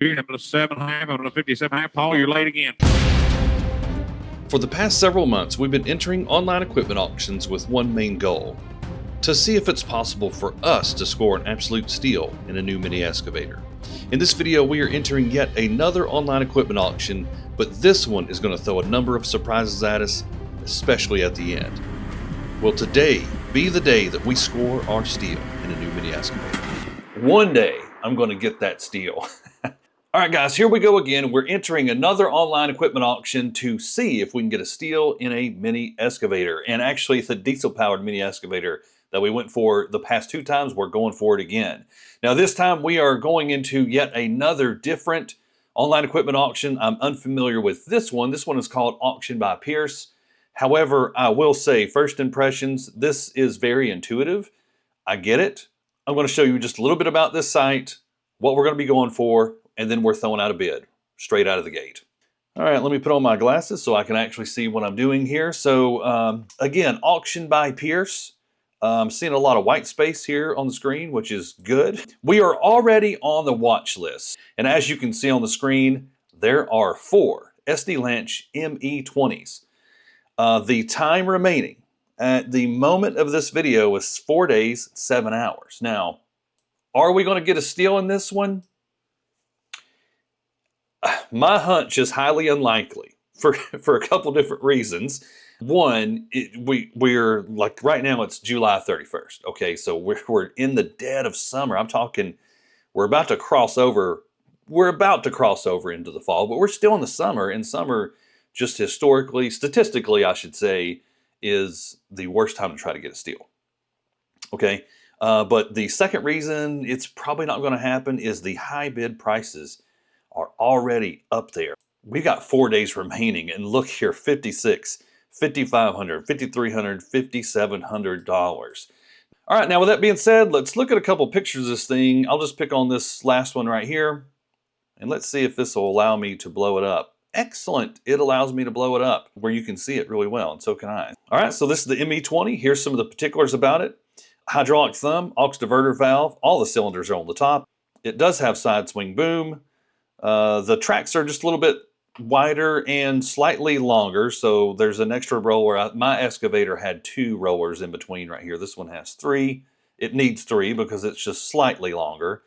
Here, I'm going to 7.5, I'm going to 57.5. Paul, you're late again. For the past several months, we've been entering online equipment auctions with one main goal: to see if it's possible for us to score an absolute steal in a new mini excavator. In this video, we are entering yet another online equipment auction, but this one is going to throw a number of surprises at us, especially at the end. Will today be the day that we score our steal in a new mini excavator? One day, I'm going to get that steal. All right, guys, here we go again. We're entering another online equipment auction to see if we can get a steal in a mini excavator. And actually, it's a diesel-powered mini excavator that we went for the past two times. We're going for it again. Now, this time we are going into yet another different online equipment auction. I'm unfamiliar with this one. This one is called Auction by Pearce. However, I will say, first impressions, this is very intuitive. I get it. I'm going to show you just a little bit about this site, what we're going to be going for, and then we're throwing out a bid straight out of the gate. All right, let me put on my glasses so I can actually see what I'm doing here. So again, Auction by Pearce. I'm seeing a lot of white space here on the screen, which is good. We are already on the watch list. And as you can see on the screen, there are 4 SD Lanch ME20s. The time remaining at the moment of this video is 4 days, 7 hours. Now, are we going to get a steal in this one? My hunch is highly unlikely for a couple different reasons. One, we're like right now it's July 31st. Okay, so we're in the dead of summer. I'm talking we're about to cross over. We're about to cross over into the fall, but we're still in the summer. And summer, just historically, statistically, I should say, is the worst time to try to get a steal. Okay, but the second reason it's probably not going to happen is the high bid prices are already up there. We've got 4 days remaining, and look here, $5,600, $5,500, $5,300, $5,700. All right, now with that being said, let's look at a couple pictures of this thing. I'll just pick on this last one right here, and let's see if this will allow me to blow it up. Excellent, it allows me to blow it up where you can see it really well, and so can I. All right, so this is the ME20. Here's some of the particulars about it. Hydraulic thumb, aux diverter valve, all the cylinders are on the top. It does have side swing boom. The tracks are just a little bit wider and slightly longer, so there's an extra roller. My excavator had 2 rollers in between right here. This one has 3. It needs 3 because it's just slightly longer.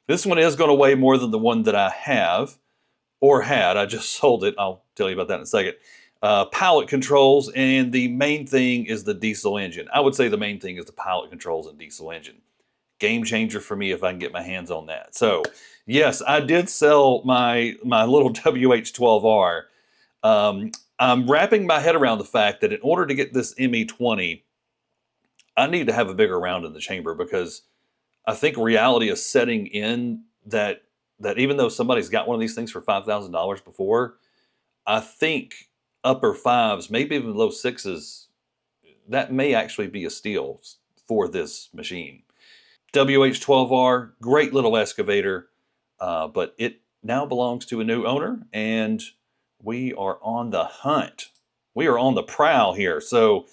This one is going to weigh more than the one that I have, or had. I just sold it. I'll tell you about that in a second. Pilot controls, and the main thing is the diesel engine. I would say the main thing is the pilot controls and diesel engine. Game changer for me if I can get my hands on that. So yes, I did sell my little WH12R. I'm wrapping my head around the fact that in order to get this ME20, I need to have a bigger round in the chamber, because I think reality is setting in that even though somebody's got one of these things for $5,000 before, I think upper 5s, maybe even low 6s, that may actually be a steal for this machine. WH12R, great little excavator, but it now belongs to a new owner, and we are on the hunt. We are on the prowl here. So,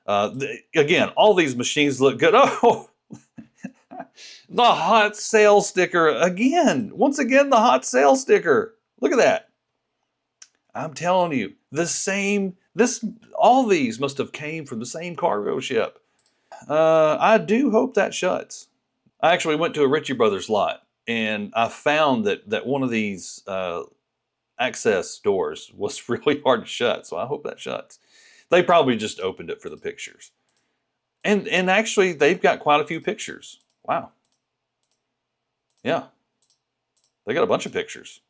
again, all these machines look good. Oh, the hot sale sticker again. Once again, the hot sale sticker. Look at that. I'm telling you, all these must have came from the same cargo ship. I do hope that shuts. I actually went to a Ritchie Brothers lot, and I found that one of these access doors was really hard to shut, so I hope that shuts. They probably just opened it for the pictures. And actually, they've got quite a few pictures. Wow. Yeah. They got a bunch of pictures.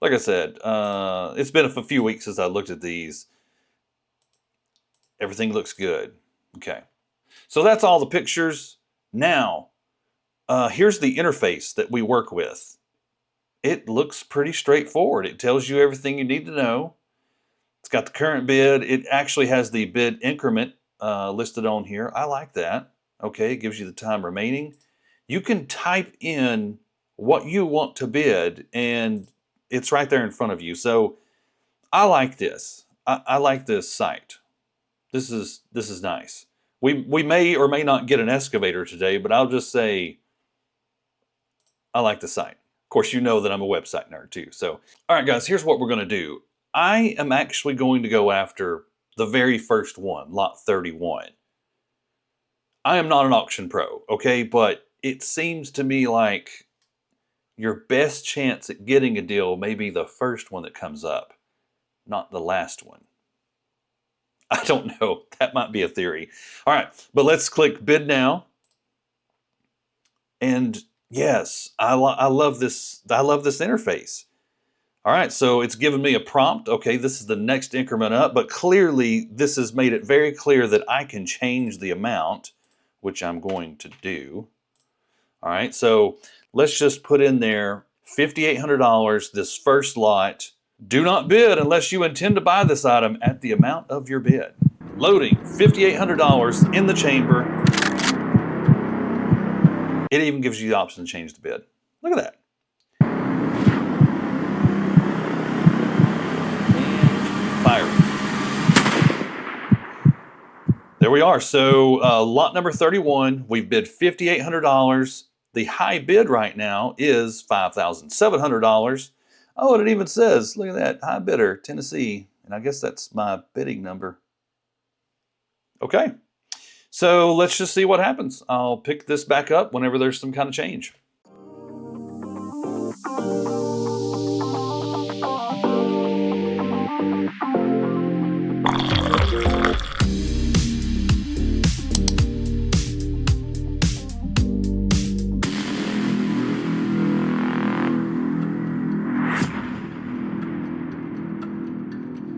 Like I said, it's been a few weeks since I looked at these. Everything looks good. Okay. So that's all the pictures. Now, here's the interface that we work with. It looks pretty straightforward. It tells you everything you need to know. It's got the current bid. It actually has the bid increment listed on here. I like that. Okay, it gives you the time remaining. You can type in what you want to bid, and it's right there in front of you. So I like this. I like this site. This is nice. We may or may not get an excavator today, but I'll just say I like the site. Of course, you know that I'm a website nerd too. So, all right, guys, here's what we're going to do. I am actually going to go after the very first one, lot 31. I am not an auction pro, okay? But it seems to me like your best chance at getting a deal may be the first one that comes up, not the last one. I don't know. That might be a theory. All right, but let's click bid now. And yes, I love this. I love this interface. All right, so it's given me a prompt. Okay, this is the next increment up, but clearly this has made it very clear that I can change the amount, which I'm going to do. All right, so let's just put in there $5,800, this first lot. Do not bid unless you intend to buy this item at the amount of your bid. Loading $5,800 in the chamber. It even gives you the option to change the bid. Look at that. And fire. There we are. So lot number 31, we've bid $5,800. The high bid right now is $5,700. Oh, and it even says, look at that, high bidder, Tennessee. And I guess that's my bidding number. Okay. So let's just see what happens. I'll pick this back up whenever there's some kind of change.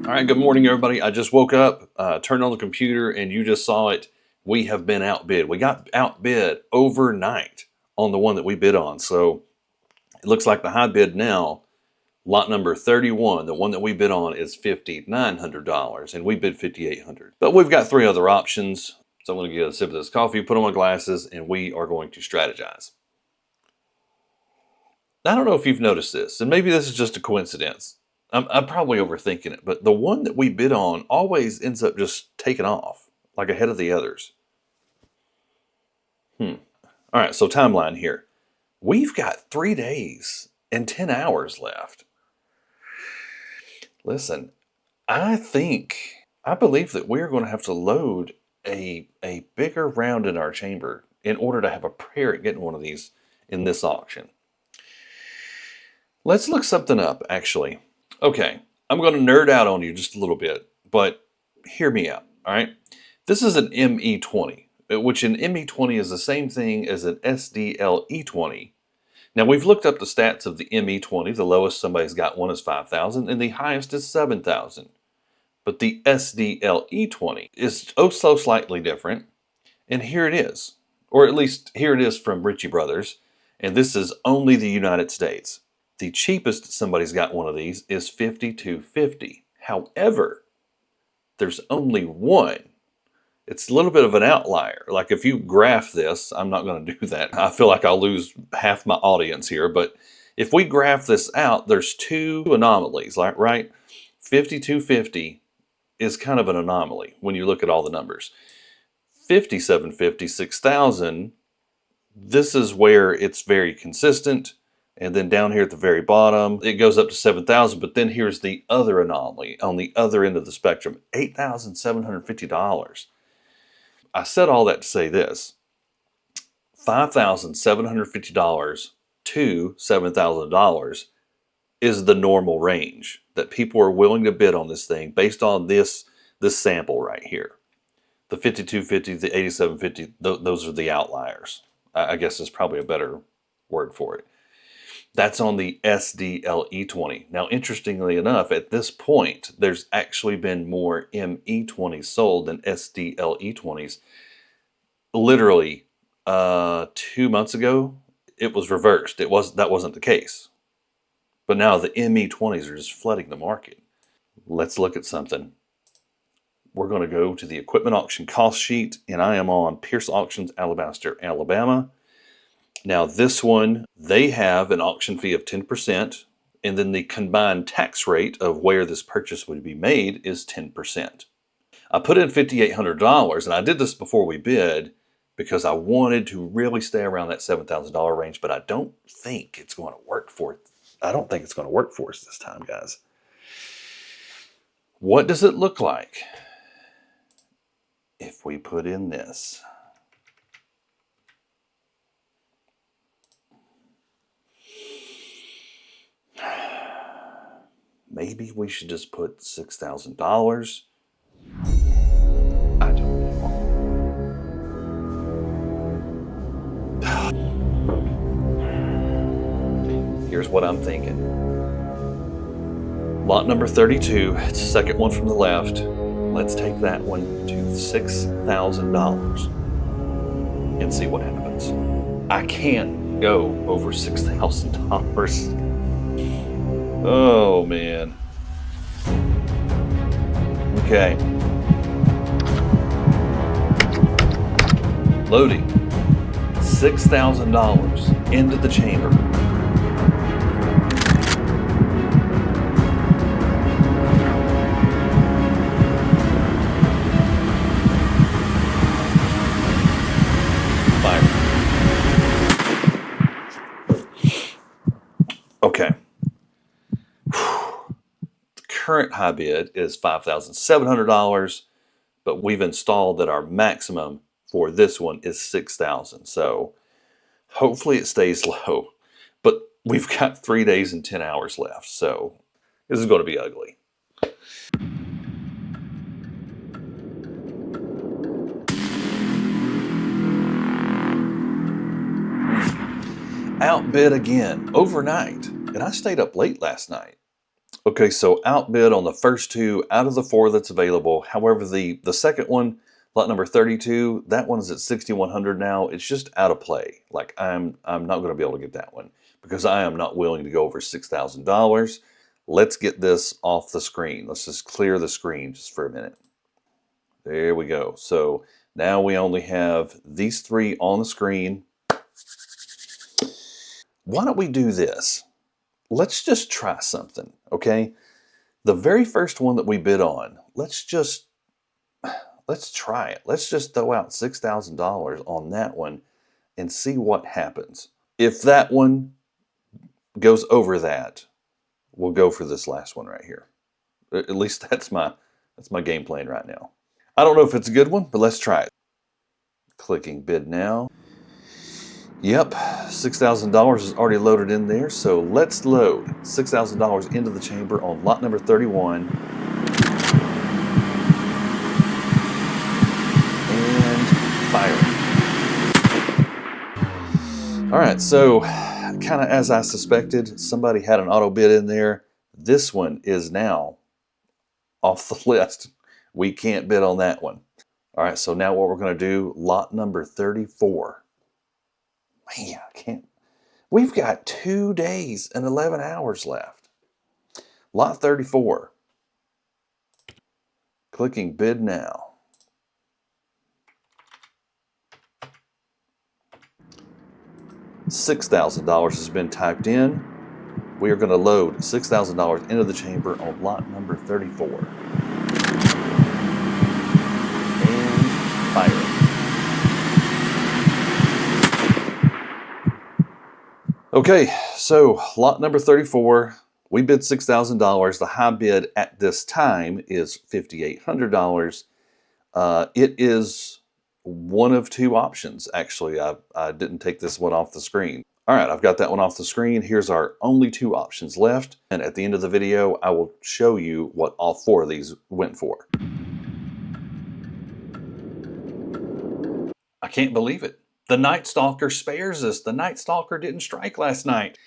All right, good morning, everybody. I just woke up, turned on the computer, and you just saw it. We have been outbid. We got outbid overnight on the one that we bid on. So it looks like the high bid now, lot number 31, the one that we bid on is $5,900, and we bid $5,800. But we've got three other options. So I'm going to get a sip of this coffee, put on my glasses, and we are going to strategize. I don't know if you've noticed this, and maybe this is just a coincidence. I'm probably overthinking it, but the one that we bid on always ends up just taking off, like ahead of the others. All right, so timeline here. We've got 3 days and 10 hours left. Listen, I believe that we're going to have to load a bigger round in our chamber in order to have a prayer at getting one of these in this auction. Let's look something up, actually. Okay, I'm going to nerd out on you just a little bit, but hear me out, all right? This is an ME20, which an ME20 is the same thing as an SDLE20. Now, we've looked up the stats of the ME20. The lowest somebody's got one is 5,000, and the highest is 7,000. But the SDLE20 is oh so slightly different, and here it is. Or at least here it is from Ritchie Brothers, and this is only the United States. The cheapest somebody's got one of these is $5,250. However, there's only one. It's a little bit of an outlier. Like if you graph this, I'm not going to do that. I feel like I'll lose half my audience here. But if we graph this out, there's two anomalies, right? 5,250 is kind of an anomaly when you look at all the numbers. 5,750, 6,000, this is where it's very consistent. And then down here at the very bottom, it goes up to 7,000. But then here's the other anomaly on the other end of the spectrum, $8,750. I said all that to say this. $5,750 to $7,000 is the normal range that people are willing to bid on this thing based on this sample right here. The 5,250, the 8,750, those are the outliers. I guess is probably a better word for it. That's on the SDLE20. Now, interestingly enough, at this point, there's actually been more ME20s sold than SDLE20s. Literally, 2 months ago, it was reversed. That wasn't the case. But now the ME20s are just flooding the market. Let's look at something. We're going to go to the equipment auction cost sheet, and I am on Pearce Auctions, Alabaster, Alabama. Now this one, they have an auction fee of 10%, and then the combined tax rate of where this purchase would be made is 10%. I put in $5,800, and I did this before we bid. because I wanted to really stay around that $7,000 range, but I don't think it's going to work for it. I don't think it's going to work for us this time, guys. What does it look like if we put in this? Maybe we should just put $6,000. I don't know. Here's what I'm thinking. Lot number 32, it's the second one from the left. Let's take that one to $6,000 and see what happens. I can't go over $6,000. Oh, man. Okay. Loading. $6,000 into the chamber. Fire. Okay. The current high bid is $5,700, but we've installed that our maximum for this one is $6,000. So hopefully it stays low, but we've got 3 days and 10 hours left. So this is going to be ugly. Outbid again overnight, and I stayed up late last night. Okay, so outbid on the first two out of the 4 that's available. However, the second one, lot number 32, that one's at 6,100 now. It's just out of play. Like I'm not going to be able to get that one because I am not willing to go over $6,000. Let's get this off the screen. Let's just clear the screen just for a minute. There we go. So now we only have these 3 on the screen. Why don't we do this? Let's just try something, okay? The very first one that we bid on, let's try it. Let's just throw out $6,000 on that one and see what happens. If that one goes over that, we'll go for this last one right here. At least that's my game plan right now. I don't know if it's a good one, but let's try it. Clicking bid now. Yep, $6,000 is already loaded in there, so let's load $6,000 into the chamber on lot number 31. And fire. All right, so kind of as I suspected, somebody had an auto bid in there. This one is now off the list. We can't bid on that one. All right, so now what we're going to do, lot number 34. Man, I can't. We've got 2 days and 11 hours left. Lot 34. Clicking bid now. $6,000 has been typed in. We are going to load $6,000 into the chamber on lot number 34. And fire. Okay, so lot number 34, we bid $6,000. The high bid at this time is $5,800. It is one of 2 options, actually. I didn't take this one off the screen. All right, I've got that one off the screen. Here's our only 2 options left. And at the end of the video, I will show you what all 4 of these went for. I can't believe it. The Night Stalker spares us. The Night Stalker didn't strike last night.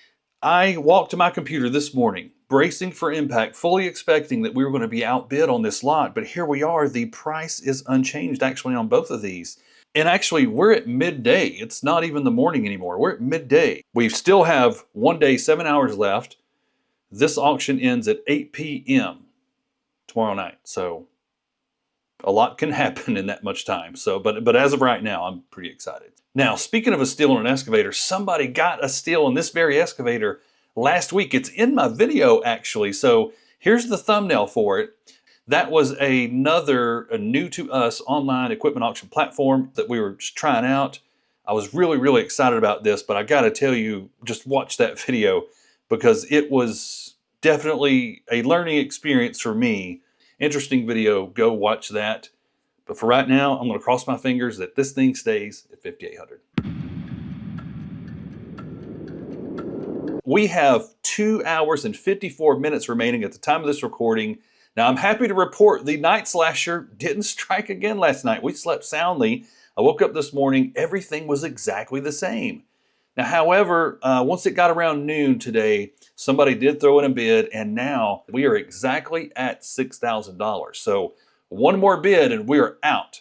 I walked to my computer this morning, bracing for impact, fully expecting that we were going to be outbid on this lot, but here we are. The price is unchanged actually on both of these. And actually, we're at midday. It's not even the morning anymore. We're at midday. We still have 1 day, 7 hours left. This auction ends at 8 p.m. tomorrow night. So a lot can happen in that much time. So, but as of right now, I'm pretty excited. Now, speaking of a steal on an excavator, somebody got a steal on this very excavator last week. It's in my video, actually. So here's the thumbnail for it. That was a new to us online equipment auction platform that we were just trying out. I was really, really excited about this, but I got to tell you, just watch that video because it was definitely a learning experience for me. Interesting video. Go watch that. But for right now, I'm going to cross my fingers that this thing stays at 5,800. We have 2 hours and 54 minutes remaining at the time of this recording. Now, I'm happy to report the night slasher didn't strike again last night. We slept soundly. I woke up this morning, everything was exactly the same. Now, however, once it got around noon today, somebody did throw in a bid, and now we are exactly at $6,000. So one more bid and we are out.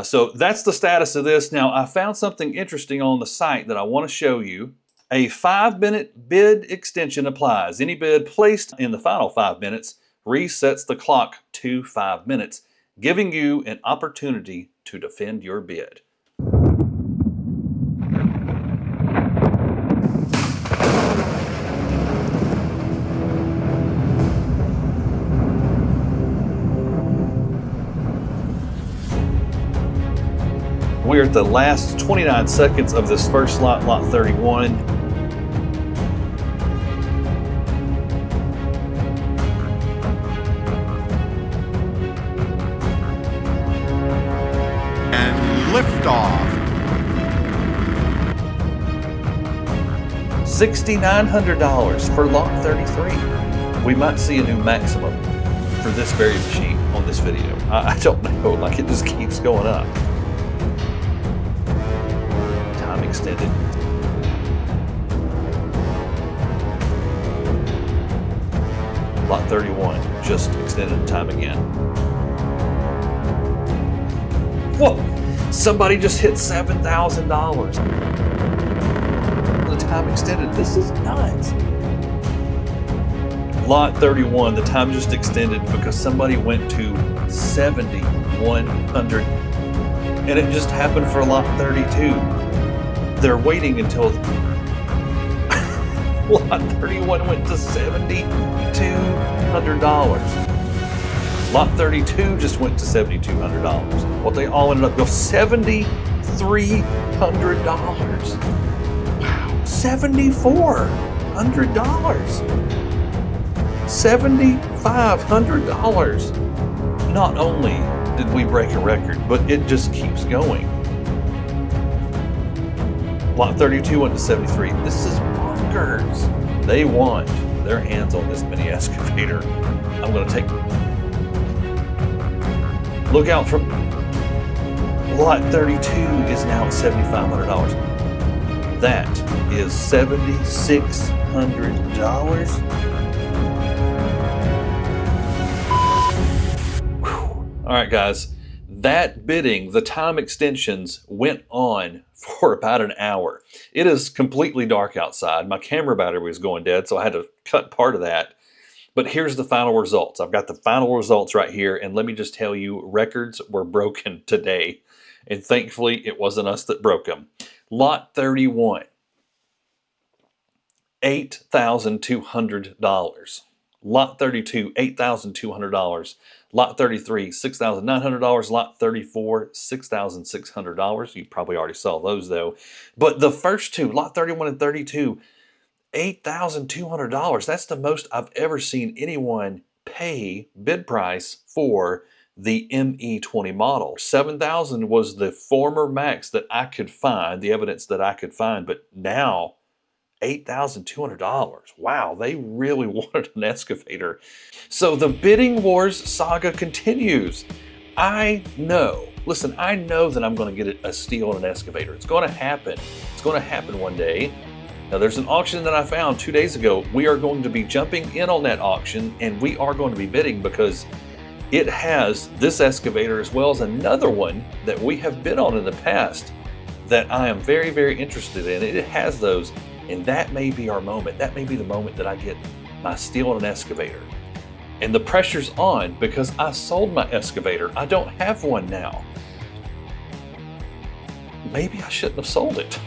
So that's the status of this. Now, I found something interesting on the site that I want to show you. A 5-minute bid extension applies. Any bid placed in the final 5 minutes resets the clock to 5 minutes, giving you an opportunity to defend your bid. We're at the last 29 seconds of this first lot, lot 31. Liftoff. $6,900 for lot 33. We might see a new maximum for this very machine on this video. I don't know, like it just keeps going up. Time extended. Lot 31 just extended time again. Whoa! Somebody just hit $7,000. The time extended. This is nuts. Lot 31, the time just extended because somebody went to 7,100. And it just happened for lot 32. They're waiting until lot 31 went to $7,200. Lot 32 just went to $7,200. Well, they all ended up going $7,300. Wow, $7,400. $7,500. Not only did we break a record, but it just keeps going. Lot 32 went to 73. This is bonkers. They want their hands on this mini excavator. I'm going to take. Look out for lot 32 is now at $7,500. That is $7,600. All right, guys, that bidding, the time extensions went on for about an hour. It is completely dark outside. My camera battery was going dead, so I had to cut part of that. But here's the final results. I've got the final results right here, and let me just tell you, records were broken today, and thankfully it wasn't us that broke them. Lot 31, $8,200. Lot 32, $8,200. Lot 33, $6,900. Lot 34, $6,600. You probably already saw those though. But the first two, lot 31 and 32, $8,200. That's the most I've ever seen anyone pay bid price for the ME20 model. $7,000 was the former max that I could find, the evidence that I could find, but now $8,200. Wow, they really wanted an excavator. So the bidding wars saga continues. I know, listen, I know that I'm going to get a steal on an excavator. It's going to happen. It's going to happen one day. Now there's an auction that I found 2 days ago. We are going to be jumping in on that auction, and we are going to be bidding because it has this excavator as well as another one that we have bid on in the past that I am very, very interested in. It has those, and that may be our moment. That may be the moment that I get my steal on an excavator. And the pressure's on because I sold my excavator. I don't have one now. Maybe I shouldn't have sold it.